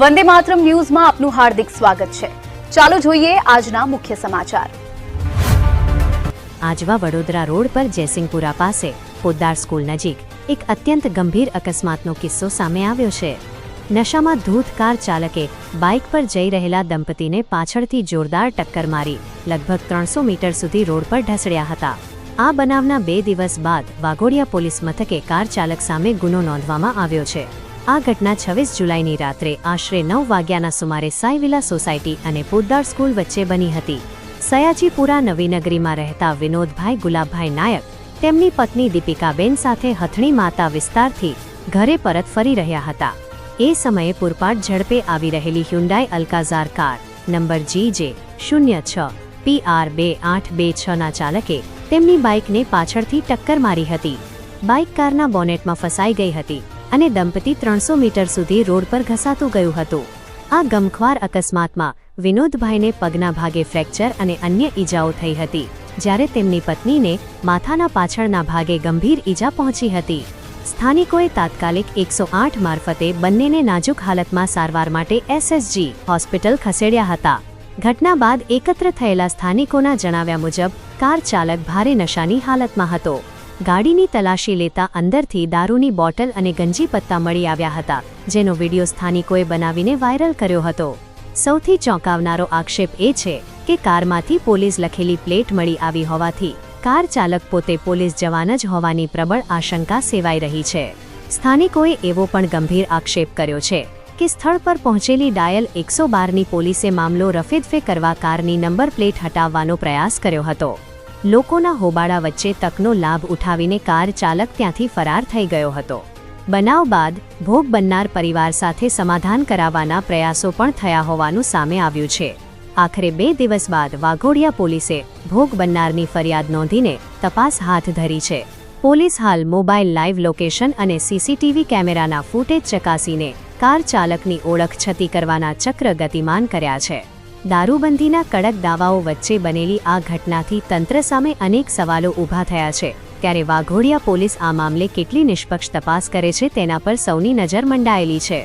વંદે માતરમ ન્યૂઝમાં આપનું હાર્દિક સ્વાગત છે। ચાલો જોઈએ આજના મુખ્ય સમાચાર। આજવા વડોદરા રોડ પર જયસિંહપુરા પાસે પોદ્દાર સ્કૂલ નજીક એક અત્યંત ગંભીર અકસ્માતનો કિસ્સો સામે આવ્યો છે। નશામાં ધૂત કાર ચાલકે બાઇક પર જઈ રહેલા દંપતીને પાછળથી જોરદાર ટક્કર મારી લગભગ 300 મીટર સુધી રોડ પર ઢસડ્યા હતા। આ બનાવના 2 દિવસ બાદ વાઘોડિયા પોલીસ મથકે કાર ચાલક સામે ગુનો નોંધવામાં આવ્યો છે। આ ઘટના 26 જુલાઈની રાત્રે આશરે 9 વાગ્યાના સુમારે સાઈવિલા સોસાયટી અને પોદ્દાર સ્કૂલ વચ્ચે બની હતી। સયાજીપુરા નવીનગરીમાં રહેતા વિનોદભાઈ ગુલાબભાઈ નાયક તેમની પત્ની દીપિકાબેન સાથે હથણી માતા વિસ્તારથી ઘરે પરત ફરી રહ્યા હતા। એ સમયે પૂરપાટ ઝડપે આવી રહેલી Hyundai Alcazar car number GJ06 PR 2826 ના ચાલકે તેમની બાઇકને પાછળથી ટક્કર મારી હતી। બાઇક કારના બોનેટમાં ફસાઈ ગઈ હતી અને દંપતી 300 મીટર સુધી રોડ પર ઘસાતું ગયું હતું। આ ગમખ્વાર અકસ્માતમાં વિનોદભાઈને પગના ભાગે ફ્રેક્ચર અને અન્ય ઈજાઓ થઈ હતી, જ્યારે તેમની પત્નીને માથાના પાછળના ભાગે ગંભીર ઈજા પહોંચી હતી। સ્થાનિકોએ તાત્કાલિક 108 મારફતે બંનેને નાજુક હાલતમાં સારવાર માટે SSG હોસ્પિટલ ખસેડ્યા હતા। ઘટના બાદ એકત્ર થયેલા સ્થાનિકોના જણાવ્યા મુજબ કાર ચાલક ભારે નશાની હાલતમાં હતો। ગાડીની તલાશી લેતા અંદરથી દારૂની બોટલ અને ગંજી પત્તા મળી આવ્યા હતા, જેનો વિડીયો સ્થાનિકોએ બનાવીને વાયરલ કર્યો હતો। સૌથી ચોંકાવનારો આક્ષેપ એ છે કે કારમાંથી પોલીસ લખેલી પ્લેટ મળી આવી હોવાથી કાર ચાલક પોતે પોલીસ જવાન જ હોવાની પ્રબળ આશંકા સેવાઈ રહી છે। સ્થાનિકોએ એવો પણ ગંભીર આક્ષેપ કર્યો છે કે સ્થળ પર પહોંચેલી ડાયલ 112ની પોલીસે મામલો રફેદફે કરવા કારની નંબર પ્લેટ હટાવવાનો પ્રયાસ કર્યો હતો। લોકોના હોબાળા વચ્ચે તકનો લાભ ઉઠાવીને કાર ચાલક ત્યાંથી ફરાર થઈ ગયો હતો। બનાવ બાદ ભોગ બનનાર પરિવાર સાથે સમાધાન કરાવવાના પ્રયાસો પણ થયા હોવાનું સામે આવ્યું છે। આખરે 2 દિવસ બાદ વાઘોડિયા પોલીસે ભોગ બનનારની ફરિયાદ નોંધીને તપાસ હાથ ધરી છે। પોલીસ હાલ મોબાઈલ લાઈવ લોકેશન અને CCTV કેમેરાના ફૂટેજ ચકાસીને કાર ચાલકની ઓળખ છતી કરવાના ચક્ર ગતિમાન કર્યા છે। દારૂબંધીના કડક દાવાઓ વચ્ચે બનેલી આ ઘટનાથી તંત્ર સામે અનેક સવાલો ઊભા થયા છે, ત્યારે વાઘોડિયા પોલીસ આ મામલે કેટલી નિષ્પક્ષ તપાસ કરે છે તેના પર સૌની નજર મંડાયેલી છે।